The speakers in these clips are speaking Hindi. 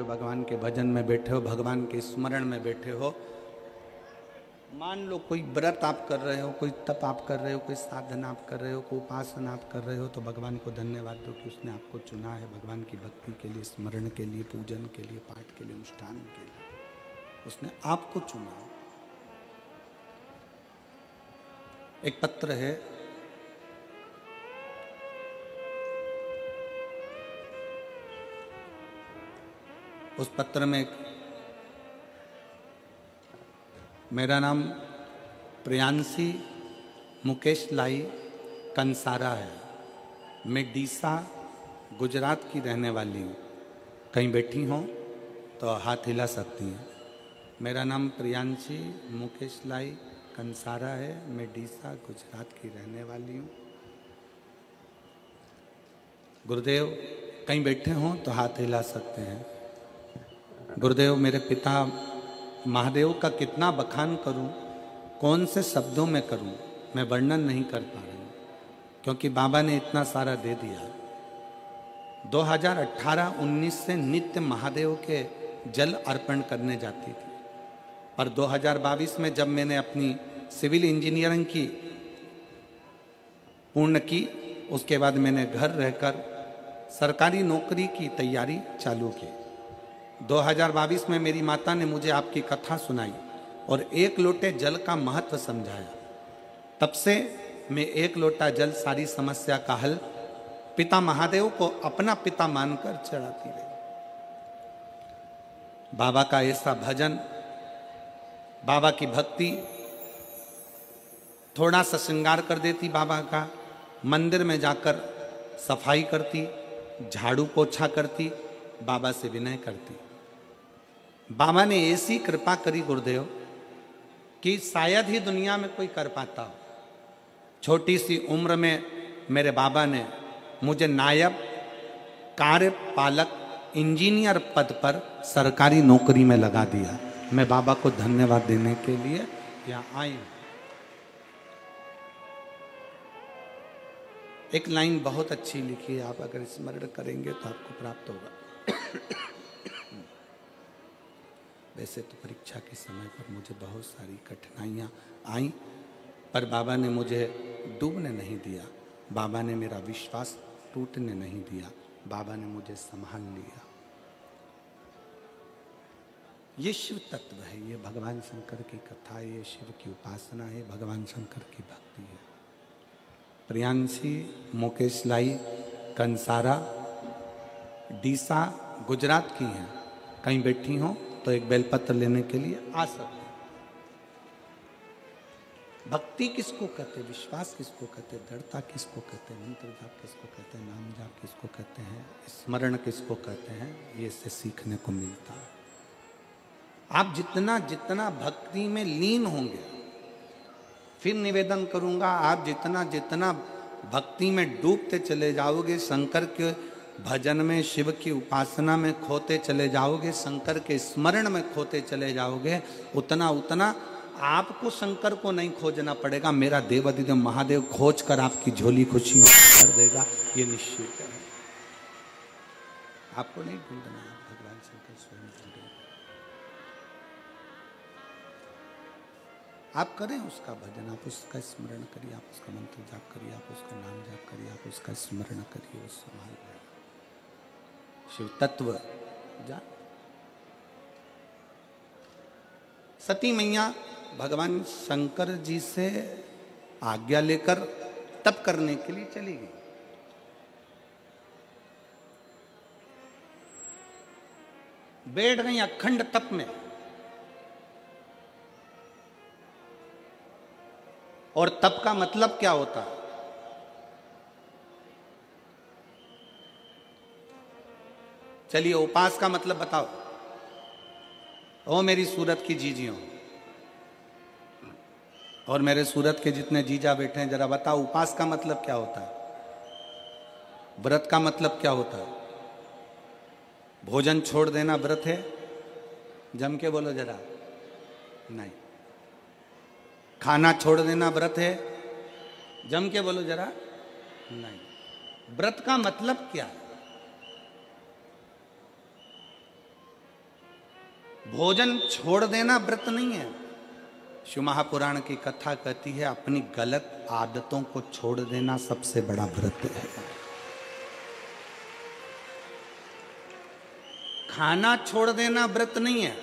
भगवान के भजन में बैठे हो, भगवान के स्मरण में बैठे हो। मान लो कोई व्रत आप कर रहे हो, कोई तप आप कर रहे हो, कोई साधना आप कर रहे हो, कोई उपासना आप कर रहे हो, तो भगवान को धन्यवाद दो कि उसने आपको चुना है भगवान की भक्ति के लिए, स्मरण के लिए, पूजन के लिए, पाठ के लिए, अनुष्ठान के लिए। उसने आपको चुना। एक पत्र है, उस पत्र में मेरा नाम प्रियांशी मुकेश लाई कंसारा है। मैं डीसा गुजरात की रहने वाली हूँ। कहीं बैठी हों तो हाथ हिला सकती हैं। मेरा नाम प्रियांशी मुकेश लाई कंसारा है। मैं डीसा गुजरात की रहने वाली हूँ। गुरुदेव कहीं बैठे हों तो हाथ हिला सकते हैं। गुरुदेव मेरे पिता महादेव का कितना बखान करूं, कौन से शब्दों में करूं, मैं वर्णन नहीं कर पा रही हूं, क्योंकि बाबा ने इतना सारा दे दिया। 2018-19 से नित्य महादेव के जल अर्पण करने जाती थी, और 2022 में जब मैंने अपनी सिविल इंजीनियरिंग की पूर्ण की, उसके बाद मैंने घर रहकर सरकारी नौकरी की तैयारी चालू की। 2022 में मेरी माता ने मुझे आपकी कथा सुनाई और एक लोटे जल का महत्व समझाया। तब से मैं एक लोटा जल सारी समस्या का हल पिता महादेव को अपना पिता मानकर चढ़ाती रही। बाबा का ऐसा भजन, बाबा की भक्ति थोड़ा सा श्रृंगार कर देती बाबा का। मंदिर में जाकर सफाई करती, झाड़ू पोछा करती, बाबा से विनय करती। बाबा ने ऐसी कृपा करी गुरुदेव कि शायद ही दुनिया में कोई कर पाता हो। छोटी सी उम्र में मेरे बाबा ने मुझे नायब कार्यपालक इंजीनियर पद पर सरकारी नौकरी में लगा दिया। मैं बाबा को धन्यवाद देने के लिए यहाँ आई हूँ। एक लाइन बहुत अच्छी लिखी है, आप अगर स्मरण करेंगे तो आपको प्राप्त होगा। वैसे तो परीक्षा के समय पर मुझे बहुत सारी कठिनाइयाँ आई, पर बाबा ने मुझे डूबने नहीं दिया। बाबा ने मेरा विश्वास टूटने नहीं दिया। बाबा ने मुझे संभाल लिया। ये शिव तत्व है, ये भगवान शंकर की कथा है, ये शिव की उपासना है, भगवान शंकर की भक्ति है। प्रियांशी मुकेश लाई कंसारा डीसा गुजरात की हैं। कहीं बैठी हों तो एक बेलपत्र लेने के लिए आ सकते हैं। भक्ति किसको कहते हैं, विश्वास किसको कहते हैं, दृढ़ता किसको कहते हैं, मंत्र जाप किसको कहते हैं, नाम जाप किसको कहते हैं, स्मरण किसको कहते हैं, ये इससे सीखने को मिलता है। आप जितना जितना भक्ति में लीन होंगे, फिर निवेदन करूंगा, आप जितना जितना भक्ति में डूबते चले जाओगे, शंकर के भजन में, शिव की उपासना में खोते चले जाओगे, शंकर के स्मरण में खोते चले जाओगे, उतना उतना आपको शंकर को नहीं खोजना पड़ेगा। मेरा देवाधिदेव महादेव खोज कर आपकी झोली खुशियों कर देगा, ये निश्चित है। आपको नहीं ढूंढना, भगवान शंकर स्वयं ढूंढेंगे। आप करें उसका भजन, आप उसका स्मरण करिए, आप उसका मंत्र जाप करिए, आप उसका नाम जाप करिए, आप उसका स्मरण करिए, वो संभाल लेगा। शिव तत्व जा। सती मैया भगवान शंकर जी से आज्ञा लेकर तप करने के लिए चली गई। बैठ गई अखंड तप में, और तप का मतलब क्या होता है? चलिए उपास का मतलब बताओ। ओ मेरी सूरत की जीजियों, और मेरे सूरत के जितने जीजा बैठे हैं, जरा बताओ उपास का मतलब क्या होता है, व्रत का मतलब क्या होता है? भोजन छोड़ देना व्रत है? जम के बोलो जरा। नहीं। खाना छोड़ देना व्रत है? जम के बोलो जरा। नहीं। व्रत का मतलब क्या है? भोजन छोड़ देना व्रत नहीं है। शिव महापुराण की कथा कहती है अपनी गलत आदतों को छोड़ देना सबसे बड़ा व्रत है। खाना छोड़ देना व्रत नहीं है।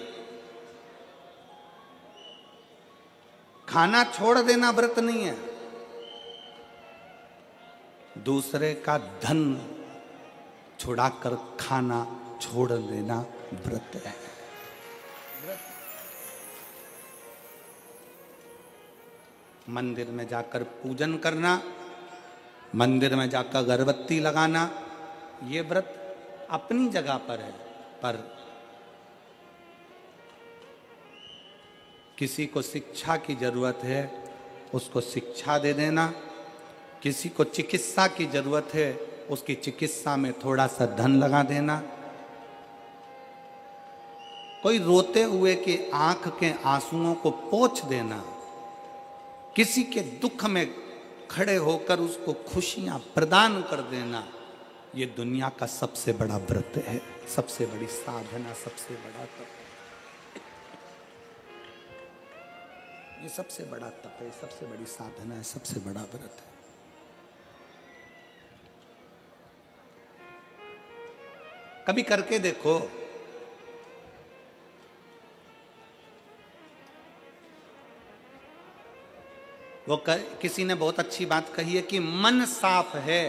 खाना छोड़ देना व्रत नहीं है। दूसरे का धन छुड़ाकर खाना छोड़ देना व्रत है। मंदिर में जाकर पूजन करना, मंदिर में जाकर अगरबत्ती लगाना, ये व्रत अपनी जगह पर है। पर किसी को शिक्षा की जरूरत है, उसको शिक्षा दे देना। किसी को चिकित्सा की जरूरत है, उसकी चिकित्सा में थोड़ा सा धन लगा देना। कोई रोते हुए की आंख के आंसुओं को पोंछ देना। किसी के दुख में खड़े होकर उसको खुशियां प्रदान कर देना, ये दुनिया का सबसे बड़ा व्रत है, सबसे बड़ी साधना, सबसे बड़ा तप। ये सबसे बड़ा तप है, सबसे बड़ी साधना है, सबसे बड़ा व्रत है। कभी करके देखो। किसी ने बहुत अच्छी बात कही है कि मन साफ है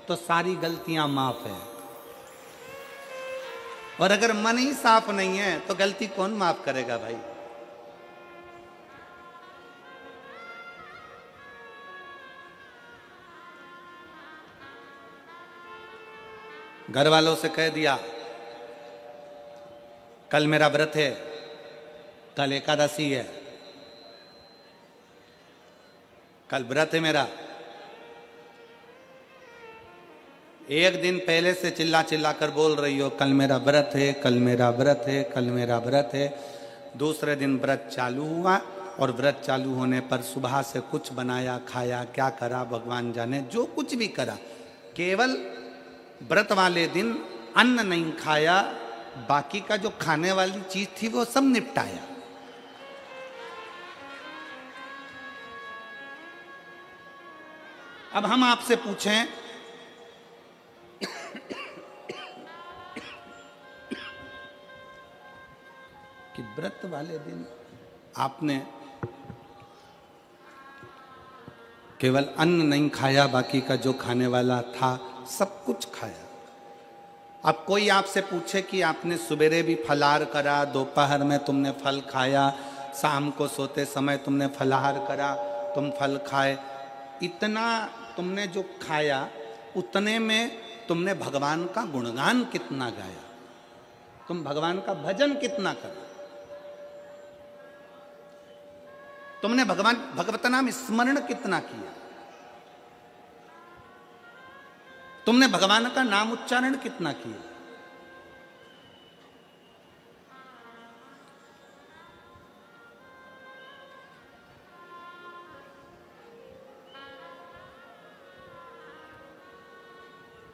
तो सारी गलतियां माफ है, और अगर मन ही साफ नहीं है तो गलती कौन माफ करेगा भाई। घर वालों से कह दिया कल मेरा व्रत है, कल एकादशी है, कल व्रत है मेरा। एक दिन पहले से चिल्ला चिल्ला कर बोल रही हो कल मेरा व्रत है, कल मेरा व्रत है, कल मेरा व्रत है। दूसरे दिन व्रत चालू हुआ और व्रत चालू होने पर सुबह से कुछ बनाया खाया, क्या करा भगवान जाने, जो कुछ भी करा, केवल व्रत वाले दिन अन्न नहीं खाया, बाकी का जो खाने वाली चीज थी वो सब निपटाया। अब हम आपसे पूछें कि व्रत वाले दिन आपने केवल अन्न नहीं खाया, बाकी का जो खाने वाला था सब कुछ खाया। अब कोई आपसे पूछे कि आपने सवेरे भी फलाहार करा, दोपहर में तुमने फल खाया, शाम को सोते समय तुमने फलाहार करा, तुम फल खाए, इतना तुमने जो खाया उतने में तुमने भगवान का गुणगान कितना गाया, तुम भगवान का भजन कितना करा, तुमने भगवत नाम स्मरण कितना किया, तुमने भगवान का नाम उच्चारण कितना किया।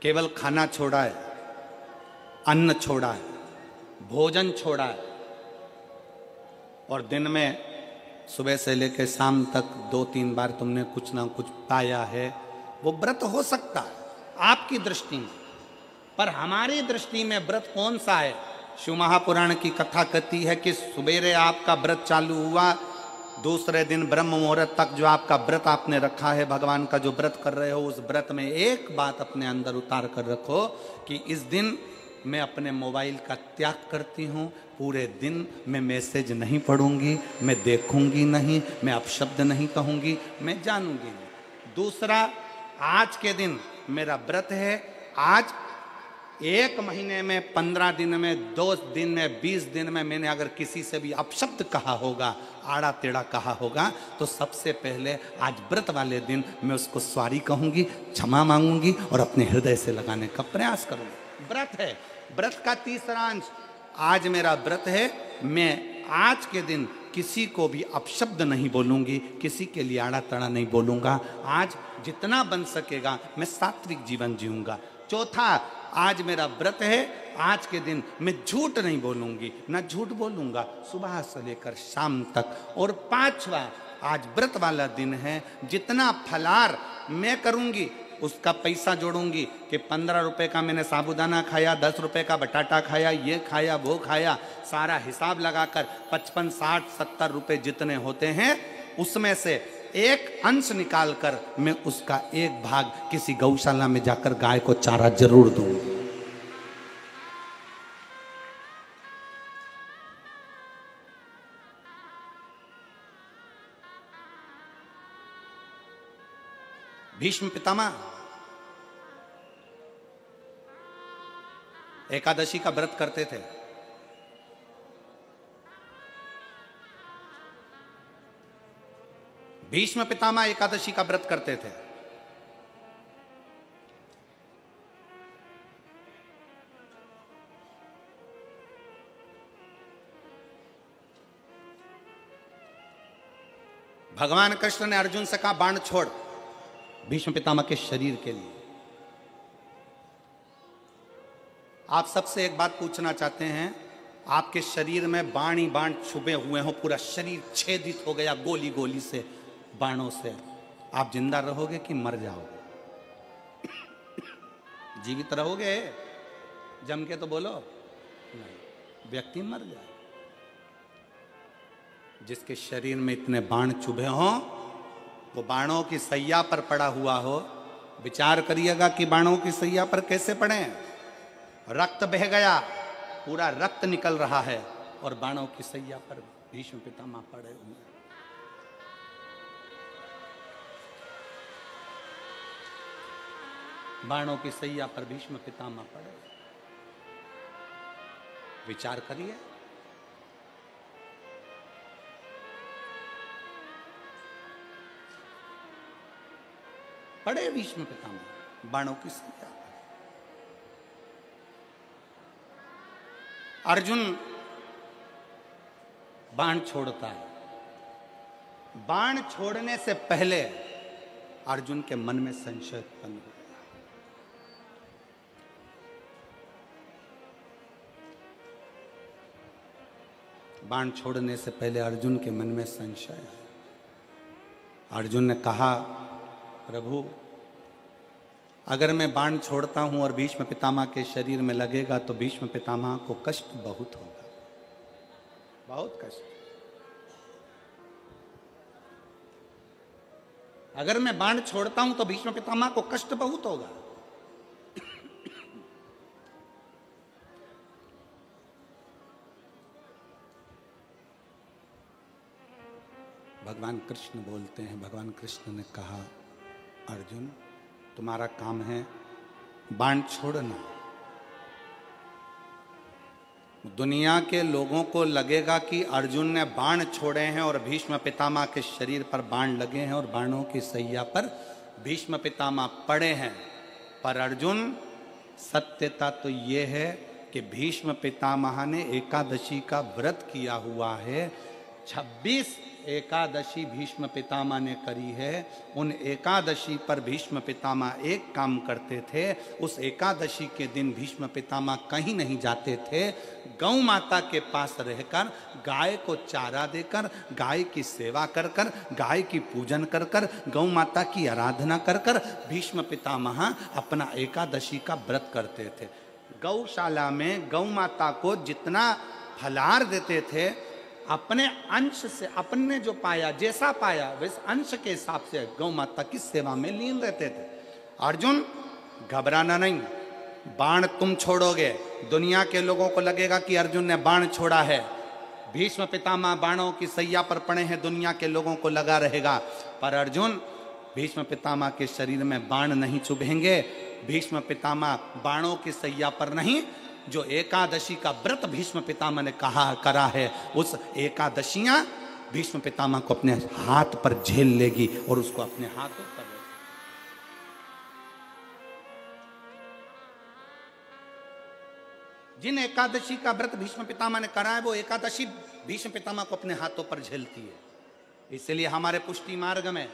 केवल खाना छोड़ा है, अन्न छोड़ा है, भोजन छोड़ा है, और दिन में सुबह से लेकर शाम तक 2-3 बार तुमने कुछ ना कुछ पाया है, वो व्रत हो सकता है आपकी दृष्टि में, पर हमारी दृष्टि में व्रत कौन सा है। शिव महापुराण की कथा कहती है कि सुबेरे आपका व्रत चालू हुआ, दूसरे दिन ब्रह्म मुहूर्त तक जो आपका व्रत आपने रखा है, भगवान का जो व्रत कर रहे हो, उस व्रत में एक बात अपने अंदर उतार कर रखो कि इस दिन मैं अपने मोबाइल का त्याग करती हूँ, पूरे दिन मैं मैसेज नहीं पढ़ूंगी, मैं देखूंगी नहीं, मैं अपशब्द नहीं कहूंगी, मैं जानूंगी नहीं। दूसरा, आज के दिन मेरा व्रत है, आज 1 महीने में, 15 दिन में, 2 दिन में, 20 दिन में मैंने अगर किसी से भी अपशब्द कहा होगा, आड़ा टेढ़ा कहा होगा, तो सबसे पहले आज व्रत वाले दिन मैं उसको सॉरी कहूंगी, क्षमा मांगूंगी और अपने हृदय से लगाने का प्रयास करूंगी। व्रत है, व्रत का तीसरा अंश, आज मेरा व्रत है, मैं आज के दिन किसी को भी अपशब्द नहीं बोलूंगी, किसी के लिए आड़ा तड़ा नहीं बोलूंगा, आज जितना बन सकेगा मैं सात्विक जीवन जीऊंगा। चौथा, आज मेरा व्रत है, आज के दिन मैं झूठ नहीं बोलूंगी, ना झूठ बोलूंगा सुबह से लेकर शाम तक। और पांचवा, आज व्रत वाला दिन है, जितना फलार मैं करूंगी उसका पैसा जोड़ूंगी कि 15 रुपए का मैंने साबूदाना खाया, 10 रुपए का बटाटा खाया, ये खाया वो खाया, सारा हिसाब लगाकर 55, 60, 70 रुपए जितने होते हैं उसमें से एक अंश निकालकर मैं उसका एक भाग किसी गौशाला में जाकर गाय को चारा जरूर दूंगी। भीष्म पितामह एकादशी का व्रत करते थे। भीष्म पितामह एकादशी का व्रत करते थे। भगवान कृष्ण ने अर्जुन से कहा बाण छोड़, भीष्म पितामह के शरीर के लिए। आप सबसे एक बात पूछना चाहते हैं, आपके शरीर में बाण ही बाण छुपे हुए हो, पूरा शरीर छेदित हो गया गोली गोली से, बाणों से, आप जिंदा रहोगे कि मर जाओगे? जीवित रहोगे? जम के तो बोलो नहीं, व्यक्ति मर जाए। जिसके शरीर में इतने बाण चुभे हों, वो बाणों की सैया पर पड़ा हुआ हो, विचार करिएगा कि बाणों की सैया पर कैसे पड़े। रक्त बह गया, पूरा रक्त निकल रहा है, और बाणों की सैया पर भीष्म पितामह पड़े हुए। बाणों की सैया पर भीष्म पितामह पड़े। विचार करिए। पड़े भीष्म पितामह बाणों की सैया। अर्जुन बाण छोड़ता है। बाण छोड़ने से पहले अर्जुन के मन में संशय उत्पन्न हो गया। बाण छोड़ने से पहले अर्जुन के मन में संशय है। अर्जुन ने कहा, प्रभु अगर मैं बाण छोड़ता हूं और भीष्म पितामह के शरीर में लगेगा तो भीष्म पितामह को कष्ट बहुत होगा, बहुत कष्ट। अगर मैं बाण छोड़ता हूं तो भीष्म पितामह को कष्ट बहुत होगा। भगवान कृष्ण बोलते हैं, भगवान कृष्ण ने कहा, अर्जुन तुम्हारा काम है बाण छोड़ना। दुनिया के लोगों को लगेगा कि अर्जुन ने बाण छोड़े हैं और भीष्म पितामह के शरीर पर बाण लगे हैं और बाणों की सैया पर भीष्म पितामह पड़े हैं। पर अर्जुन, सत्यता तो ये है कि भीष्म पितामह ने एकादशी का व्रत किया हुआ है। 26 एकादशी भीष्म पितामह ने करी है। उन एकादशी पर भीष्म पितामह एक काम करते थे, उस एकादशी के दिन भीष्म पितामह कहीं नहीं जाते थे। गौ माता के पास रहकर गाय को चारा देकर, गाय की सेवा कर कर, गाय की पूजन कर कर, गौ माता की आराधना कर कर भीष्म पितामह अपना एकादशी का व्रत करते थे। गौशाला में गौ माता को जितना फलाहार देते थे, अपने अंश से, अपने जो पाया, जैसा पाया वैसे अंश के हिसाब से गौ माता की सेवा में लीन रहते थे। अर्जुन घबराना नहीं, बाण तुम छोड़ोगे, दुनिया के लोगों को लगेगा कि अर्जुन ने बाण छोड़ा है। भीष्म पितामह बाणों की सैया पर पड़े हैं, दुनिया के लोगों को लगा रहेगा। पर अर्जुन, भीष्म पितामह के शरीर में बाण नहीं चुभेंगे। भीष्म पितामह बाणों की सैया पर नहीं, जो एकादशी का व्रत भीष्म पितामह ने करा है, उस एकादशियां भीष्म पितामह को अपने हाथ पर झेल लेगी और उसको अपने हाथों पर। जिन एकादशी का व्रत भीष्म पितामह ने करा है, वो एकादशी भीष्म पितामह को अपने हाथों पर झेलती है। इसलिए हमारे पुष्टि मार्ग में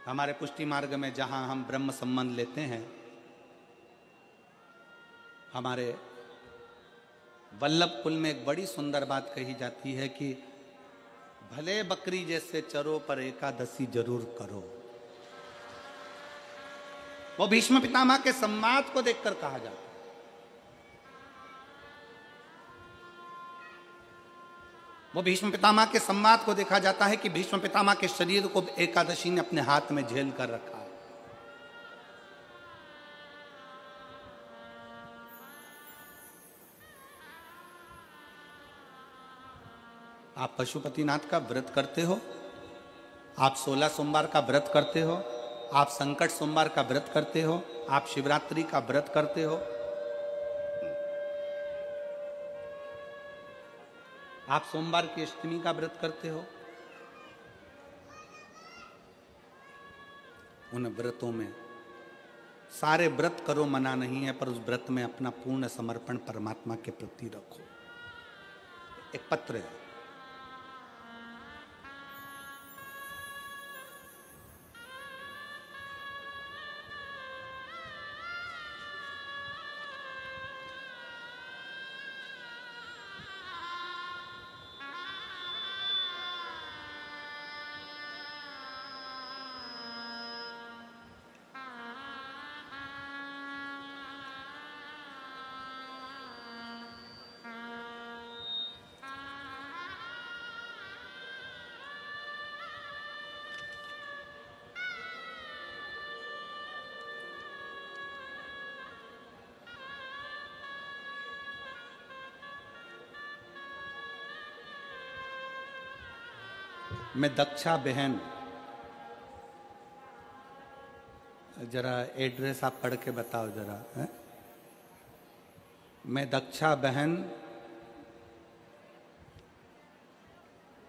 हमारे पुष्टि मार्ग में जहां हम ब्रह्म संबंध लेते हैं, हमारे वल्लभ कुल में एक बड़ी सुंदर बात कही जाती है कि भले बकरी जैसे चरो पर एकादशी जरूर करो। वो भीष्म पितामह के संवाद को देखकर कहा जाता है। वो भीष्म पितामह के संवाद को देखा जाता है कि भीष्म पितामह के शरीर को एकादशी ने अपने हाथ में झेल कर रखा है। आप पशुपतिनाथ का व्रत करते हो, आप 16 सोमवार का व्रत करते हो, आप संकट सोमवार का व्रत करते हो, आप शिवरात्रि का व्रत करते हो, आप सोमवार की अष्टमी का व्रत करते हो। उन व्रतों में सारे व्रत करो मना नहीं है, पर उस व्रत में अपना पूर्ण समर्पण परमात्मा के प्रति रखो। एक पत्र है, मैं दक्षा बहन, जरा एड्रेस आप पढ़ के बताओ जरा है? मैं दक्षा बहन,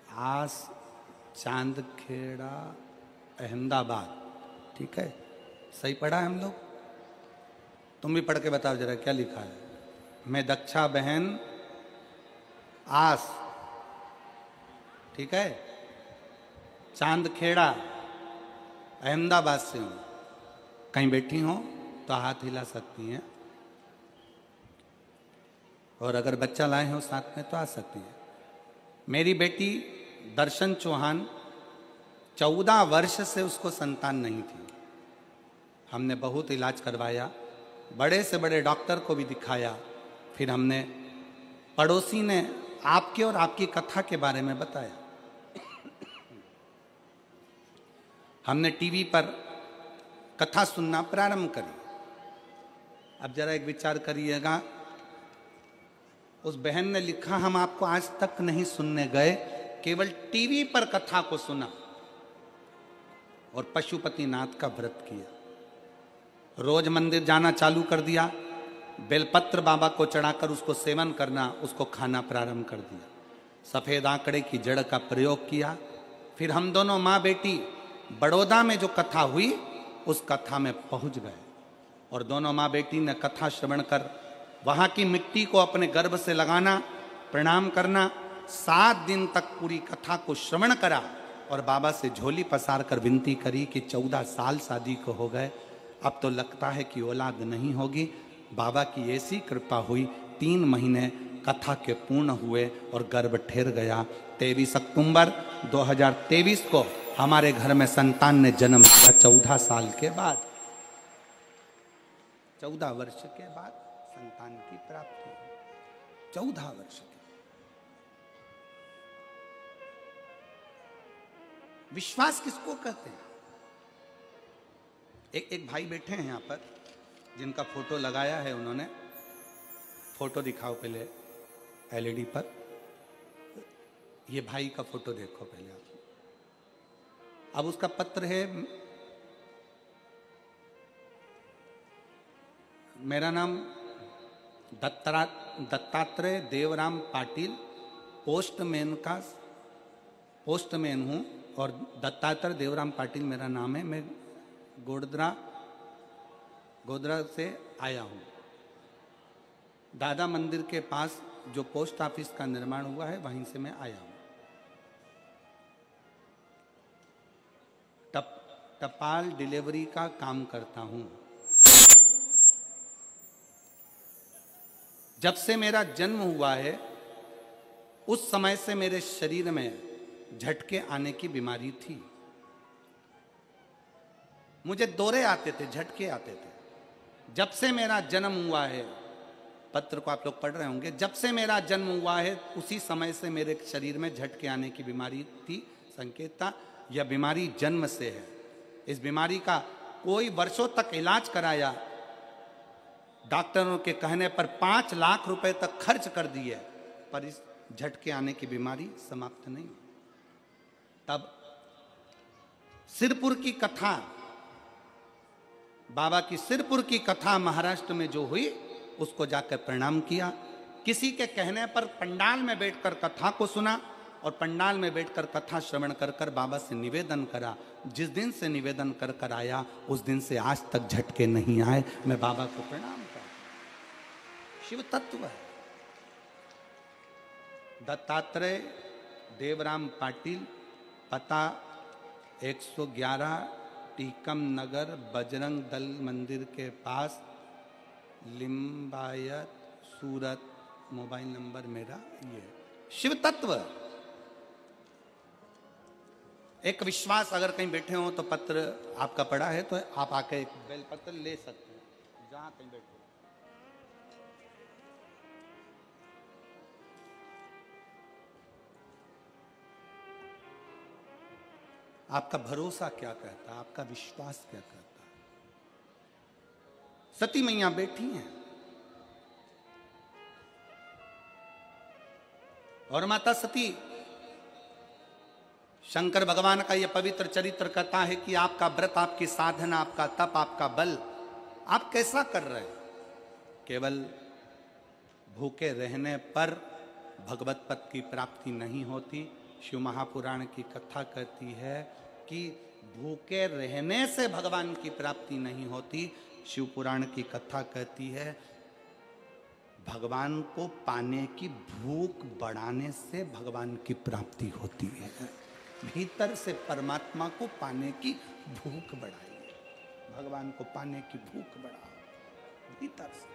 आस चांदखेड़ा, अहमदाबाद। ठीक है, सही पढ़ा है हम लोग? तुम भी पढ़ के बताओ जरा क्या लिखा है। मैं दक्षा बहन, आस, ठीक है, चांदखेड़ा, अहमदाबाद से हूं। कहीं बैठी हो तो हाथ हिला सकती हैं, और अगर बच्चा लाए हो साथ में तो आ सकती है। मेरी बेटी दर्शन चौहान, 14 वर्ष से उसको संतान नहीं थी। हमने बहुत इलाज करवाया, बड़े से बड़े डॉक्टर को भी दिखाया। फिर हमने, पड़ोसी ने आपके और आपकी कथा के बारे में बताया। हमने टीवी पर कथा सुनना प्रारंभ करी। अब जरा एक विचार करिएगा, उस बहन ने लिखा, हम आपको आज तक नहीं सुनने गए, केवल टीवी पर कथा को सुना और पशुपतिनाथ का व्रत किया। रोज मंदिर जाना चालू कर दिया, बेलपत्र बाबा को चढ़ाकर उसको सेवन करना, उसको खाना प्रारंभ कर दिया। सफेद आंकड़े की जड़ का प्रयोग किया। फिर हम दोनों माँ बेटी बड़ौदा में जो कथा हुई उस कथा में पहुंच गए, और दोनों माँ बेटी ने कथा श्रवण कर वहां की मिट्टी को अपने गर्भ से लगाना, प्रणाम करना, 7 दिन तक पूरी कथा को श्रवण करा और बाबा से झोली पसार कर विनती करी कि 14 साल शादी को हो गए, अब तो लगता है कि औलाद नहीं होगी। बाबा की ऐसी कृपा हुई, 3 महीने कथा के पूर्ण हुए और गर्भ ठहर गया। 23 अक्टूबर 2023 को हमारे घर में संतान ने जन्म लिया, 14 साल के बाद। 14 वर्ष के बाद संतान की प्राप्ति, 14 वर्ष के। विश्वास किसको कहते हैं? एक भाई बैठे हैं यहाँ पर, जिनका फोटो लगाया है उन्होंने। फोटो दिखाओ पहले एलईडी पर। ये भाई का फोटो देखो पहले आप। अब उसका पत्र है, मेरा नाम दत्तात्रेय देवराम पाटिल, पोस्टमैन हूँ, और दत्तात्रेय देवराम पाटिल मेरा नाम है। मैं गोदरा से आया हूँ। दादा मंदिर के पास जो पोस्ट ऑफिस का निर्माण हुआ है वहीं से मैं आया हूँ। टपाल डिलीवरी का काम करता हूं। जब से मेरा जन्म हुआ है उस समय से मेरे शरीर में झटके आने की बीमारी थी। मुझे दौरे आते थे, झटके आते थे। जब से मेरा जन्म हुआ है, पत्र को आप लोग पढ़ रहे होंगे, जब से मेरा जन्म हुआ है उसी समय से मेरे शरीर में झटके आने की बीमारी थी। संकेत था, यह बीमारी जन्म से है। इस बीमारी का कोई वर्षों तक इलाज कराया, डॉक्टरों के कहने पर 5 लाख रुपए तक खर्च कर दिए, पर इस झटके आने की बीमारी समाप्त नहीं। तब सिरपुर की कथा, बाबा की सिरपुर की कथा महाराष्ट्र में जो हुई, उसको जाकर प्रणाम किया। किसी के कहने पर पंडाल में बैठकर कथा को सुना और पंडाल में बैठकर कथा श्रवण कर कर बाबा से निवेदन करा। जिस दिन से निवेदन कर कर आया उस दिन से आज तक झटके नहीं आए। मैं बाबा को प्रणाम करता हूं। शिव तत्व है। दत्तात्रेय देवराम पाटिल, पता 111 टीकम नगर, बजरंग दल मंदिर के पास, लिंबायत, सूरत। मोबाइल नंबर मेरा ये। शिव तत्व एक विश्वास। अगर कहीं बैठे हो तो पत्र आपका पड़ा है तो आप आके एक बेल पत्र ले सकते हैं जहां कहीं बैठे। आपका भरोसा क्या कहता है, आपका विश्वास क्या कहता है। सती मैया बैठी हैं और माता सती, शंकर भगवान का यह पवित्र चरित्र कहता है कि आपका व्रत, आपकी साधना, आपका तप, आपका बल, आप कैसा कर रहे हैं। केवल भूखे रहने पर भगवत पद की प्राप्ति नहीं होती। शिव महापुराण की कथा कहती है कि भूखे रहने से भगवान की प्राप्ति नहीं होती। शिव पुराण की कथा कहती है भगवान को पाने की भूख बढ़ाने से भगवान की प्राप्ति होती है। भीतर से परमात्मा को पाने की भूख बढ़ाइए, भगवान को पाने की भूख बढ़ाओ भीतर से।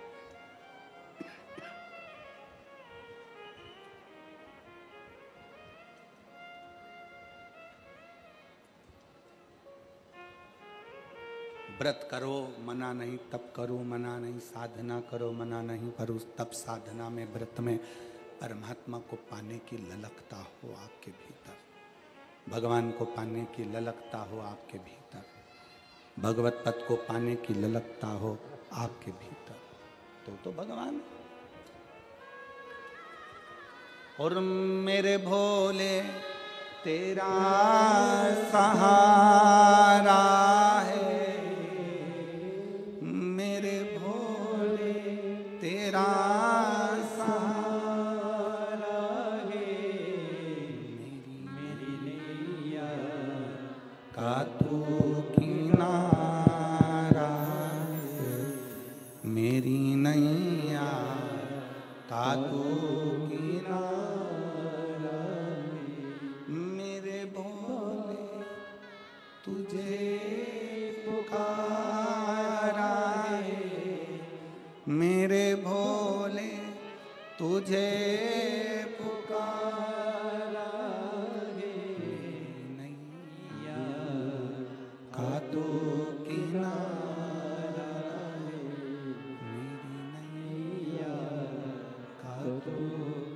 व्रत करो मना नहीं, तप करो मना नहीं, साधना करो मना नहीं, पर उस तप साधना में, व्रत में परमात्मा को पाने की ललकता हो आपके भीतर, भगवान को पाने की ललकता हो आपके भीतर, भगवत पद को पाने की ललकता हो आपके भीतर, तो भगवान। और मेरे भोले तेरा सहारा है, मेरे भोले तेरा सहारा है, मेरी नैया का तू किनारा है, मेरी नैया का तू किनारा है, मेरे भोले तुझे पुकारा है, मेरे भोले तुझे पुकारा है, नैया का तू किनारा है, मेरी नैया का तू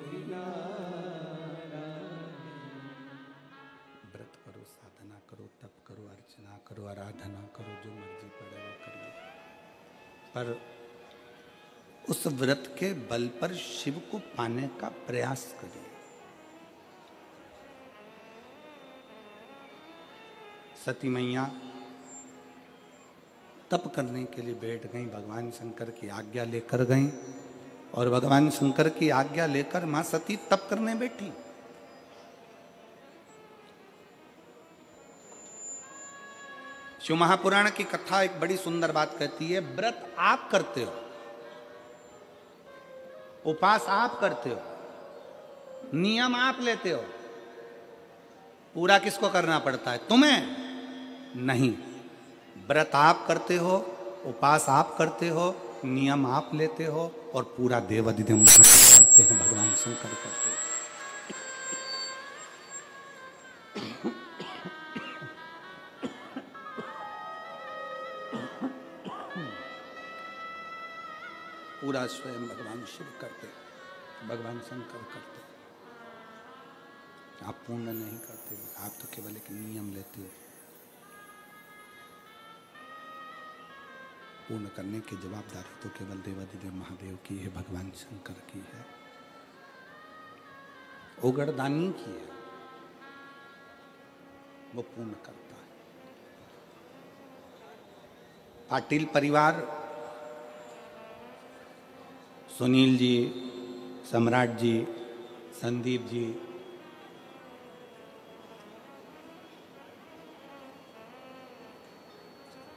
किनारा है। व्रत करो, साधना करो, तप करो, अर्चना करो, आराधना करो, जो मर्जी पड़े वो करिए, पर उस व्रत के बल पर शिव को पाने का प्रयास करिए। सती मैया तप करने के लिए बैठ गई, भगवान शंकर की आज्ञा लेकर गई और भगवान शंकर की आज्ञा लेकर मां सती तप करने बैठी। शिव महापुराण की कथा एक बड़ी सुंदर बात कहती है, व्रत आप करते हो, उपास आप करते हो, नियम आप लेते हो, पूरा किसको करना पड़ता है? तुम्हें नहीं, व्रत आप करते हो, उपास आप करते हो, नियम आप लेते हो और पूरा देवाधिदेव करते हैं, भगवान शंकर करते हैं। पूरा स्वयं भगवान शिव करते, भगवान शंकर करते। आप पूर्ण नहीं करते, आप तो केवल एक नियम लेते हो। पूर्ण करने की जवाबदारी तो केवल देवाधिदेव महादेव की है, भगवान शंकर की है, उगड़दानी की है, वो पूर्ण करता है। पाटिल परिवार, सुनील जी, सम्राट जी, संदीप जी,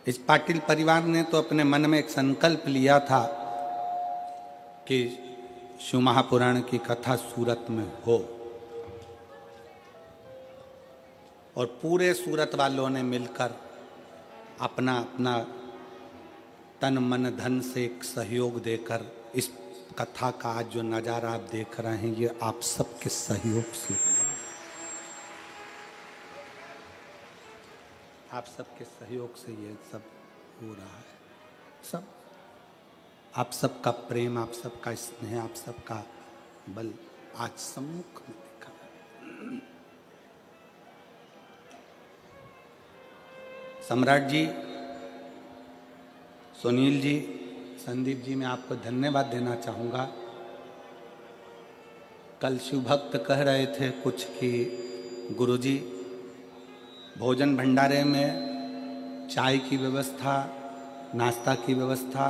इस पाटिल परिवार ने तो अपने मन में एक संकल्प लिया था कि शिव महापुराण की कथा सूरत में हो, और पूरे सूरत वालों ने मिलकर अपना अपना तन मन धन से एक सहयोग देकर इस कथा का आज जो नजारा आप देख रहे हैं, ये आप सबके सहयोग से हुआ। आप सबके सहयोग से ये सब हो रहा है। सब आप सबका प्रेम, आप सबका स्नेह, आप सबका बल आज सम्मुख में दिखा है। सम्राट जी, सुनील जी, संदीप जी, मैं आपको धन्यवाद देना चाहूँगा। कल शिव भक्त कह रहे थे कुछ कि गुरुजी भोजन भंडारे में चाय की व्यवस्था, नाश्ता की व्यवस्था,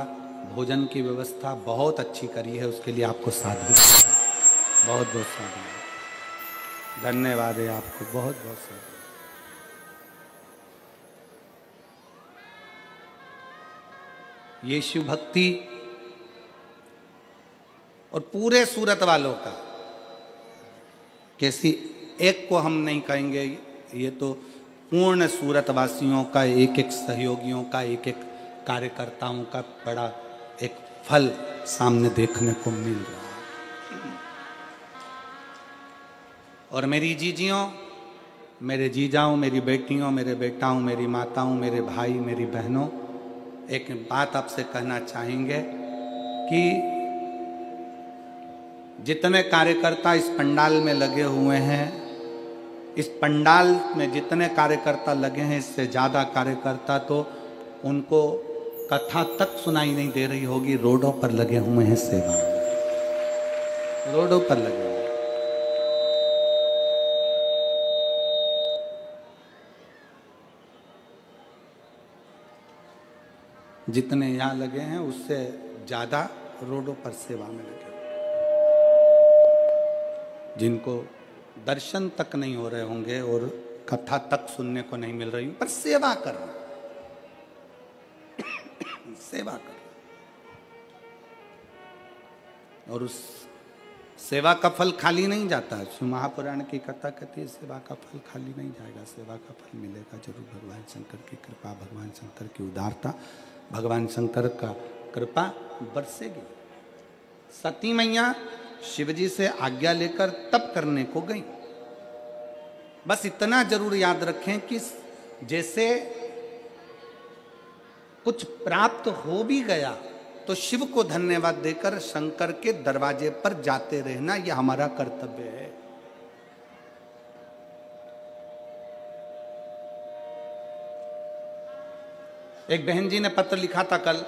भोजन की व्यवस्था बहुत अच्छी करी है, उसके लिए आपको साधु बहुत बहुत साधु धन्यवाद है आपको, बहुत बहुत साधु। ये शिव भक्ति और पूरे सूरत वालों का, किसी एक को हम नहीं कहेंगे, ये तो पूर्ण सूरत वासियों का, एक एक सहयोगियों का, एक एक कार्यकर्ताओं का बड़ा एक फल सामने देखने को मिल रहा है। और मेरी जीजियों, मेरे जीजाओं, मेरी बेटियों, मेरे बेटाओं, मेरी माताओं, मेरे भाई, मेरी बहनों, एक बात आपसे कहना चाहेंगे कि जितने कार्यकर्ता इस पंडाल में लगे हुए हैं, इस पंडाल में जितने कार्यकर्ता लगे हैं, इससे ज़्यादा कार्यकर्ता तो उनको कथा तक सुनाई नहीं दे रही होगी, रोडों पर लगे हुए हैं सेवा में, रोडों पर लगे हुए। जितने यहाँ लगे हैं उससे ज़्यादा रोडों पर सेवा में लगे, जिनको दर्शन तक नहीं हो रहे होंगे और कथा तक सुनने को नहीं मिल रही, पर सेवा कर रहे, सेवा कर, और उस सेवा का फल खाली नहीं जाता। शिव महापुराण की कथा कहती है सेवा का फल खाली नहीं जाएगा, सेवा का फल मिलेगा जरूर। भगवान शंकर की कृपा, भगवान शंकर की उदारता, भगवान शंकर का कृपा बरसेगी। सती मैया शिवजी से आज्ञा लेकर तप करने को गई। बस इतना जरूर याद रखें कि जैसे कुछ प्राप्त हो भी गया तो शिव को धन्यवाद देकर शंकर के दरवाजे पर जाते रहना, यह हमारा कर्तव्य है। एक बहन जी ने पत्र लिखा था कल,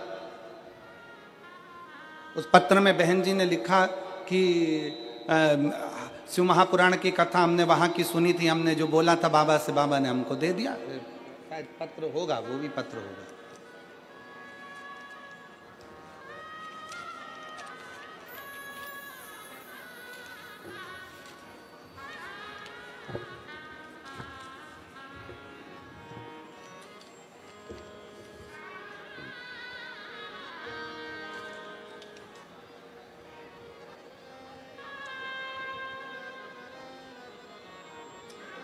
उस पत्र में बहन जी ने लिखा कि शिव महापुराण की कथा हमने वहां की सुनी थी, हमने जो बोला था बाबा से, बाबा ने हमको दे दिया। शायद पत्र होगा, वो भी पत्र होगा।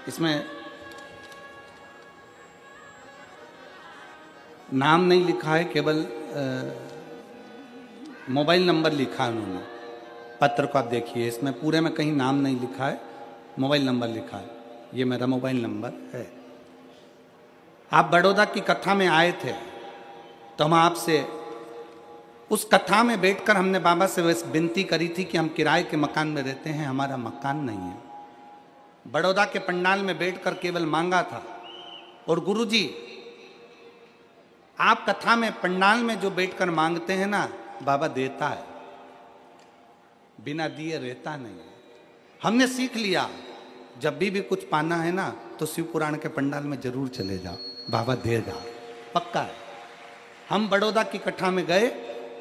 इसमें नाम नहीं लिखा है, केवल मोबाइल नंबर लिखा है उन्होंने। पत्र को आप देखिए, इसमें पूरे में कहीं नाम नहीं लिखा है, मोबाइल नंबर लिखा है। ये मेरा मोबाइल नंबर है। आप बड़ौदा की कथा में आए थे तो हम आपसे उस कथा में बैठकर हमने बाबा से विनती करी थी कि हम किराए के मकान में रहते हैं, हमारा मकान नहीं है। बड़ौदा के पंडाल में बैठकर केवल मांगा था। और गुरुजी, आप कथा में पंडाल में जो बैठकर मांगते हैं ना, बाबा देता है, बिना दिए रहता नहीं है। हमने सीख लिया, जब भी कुछ पाना है ना तो शिव पुराण के पंडाल में जरूर चले जाओ, बाबा देगा, पक्का है। हम बड़ौदा की कथा में गए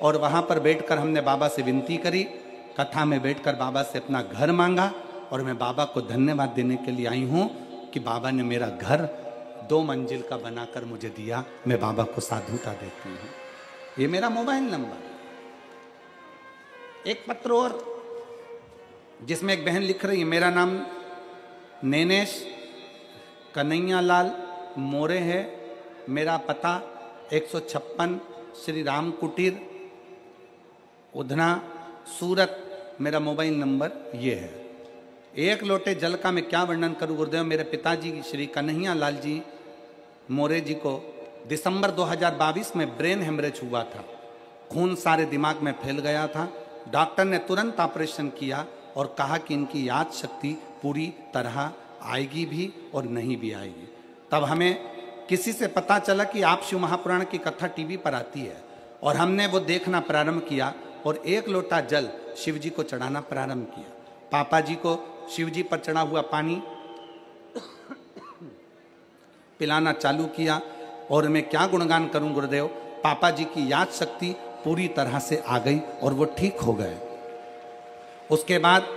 और वहां पर बैठकर हमने बाबा से विनती करी, कथा में बैठकर बाबा से अपना घर मांगा। और मैं बाबा को धन्यवाद देने के लिए आई हूं कि बाबा ने मेरा घर 2 मंजिल का बनाकर मुझे दिया। मैं बाबा को साधुता देती हूं। ये मेरा मोबाइल नंबर। एक पत्र और जिसमें एक बहन लिख रही है, मेरा नाम नैनेश कन्हैया लाल मोरे है, मेरा पता 156 श्री राम कुटीर उधना सूरत, मेरा मोबाइल नंबर ये है। एक लोटे जल का मैं क्या वर्णन करूं गुरुदेव। मेरे पिताजी श्री कन्हैया लाल जी मोरे जी को दिसंबर 2022 में ब्रेन हेमरेज हुआ था। खून सारे दिमाग में फैल गया था। डॉक्टर ने तुरंत ऑपरेशन किया और कहा कि इनकी याद शक्ति पूरी तरह आएगी भी और नहीं भी आएगी। तब हमें किसी से पता चला कि आप शिव महापुराण की कथा टीवी पर आती है और हमने वो देखना प्रारंभ किया और 1 लोटा जल शिव जी को चढ़ाना प्रारंभ किया। पापा जी को शिव जी पर चढ़ा हुआ पानी पिलाना चालू किया। और मैं क्या गुणगान करूं गुरुदेव, पापा जी की याद शक्ति पूरी तरह से आ गई और वो ठीक हो गए। उसके बाद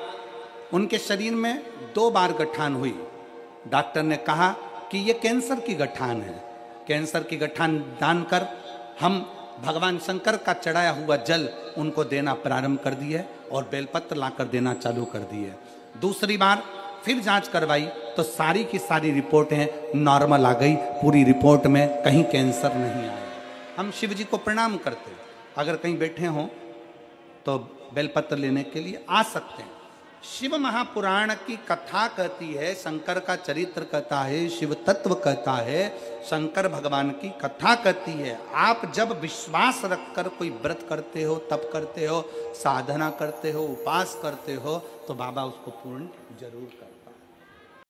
उनके शरीर में 2 बार गठान हुई। डॉक्टर ने कहा कि ये कैंसर की गठान है। कैंसर की गठान दान कर हम भगवान शंकर का चढ़ाया हुआ जल उनको देना प्रारंभ कर दिए और बेलपत्र लाकर देना चालू कर दिए। दूसरी बार फिर जांच करवाई तो सारी की सारी रिपोर्टें नॉर्मल आ गई। पूरी रिपोर्ट में कहीं कैंसर नहीं आया। हम शिव जी को प्रणाम करते हैं। अगर कहीं बैठे हों तो बेलपत्र लेने के लिए आ सकते हैं। शिव महापुराण की कथा कहती है, शंकर का चरित्र कहता है, शिव तत्व कहता है, शंकर भगवान की कथा कहती है। आप जब विश्वास रखकर कोई व्रत करते हो, तप करते हो, साधना करते हो, उपास करते हो, तो बाबा उसको पूर्ण जरूर करते हैं।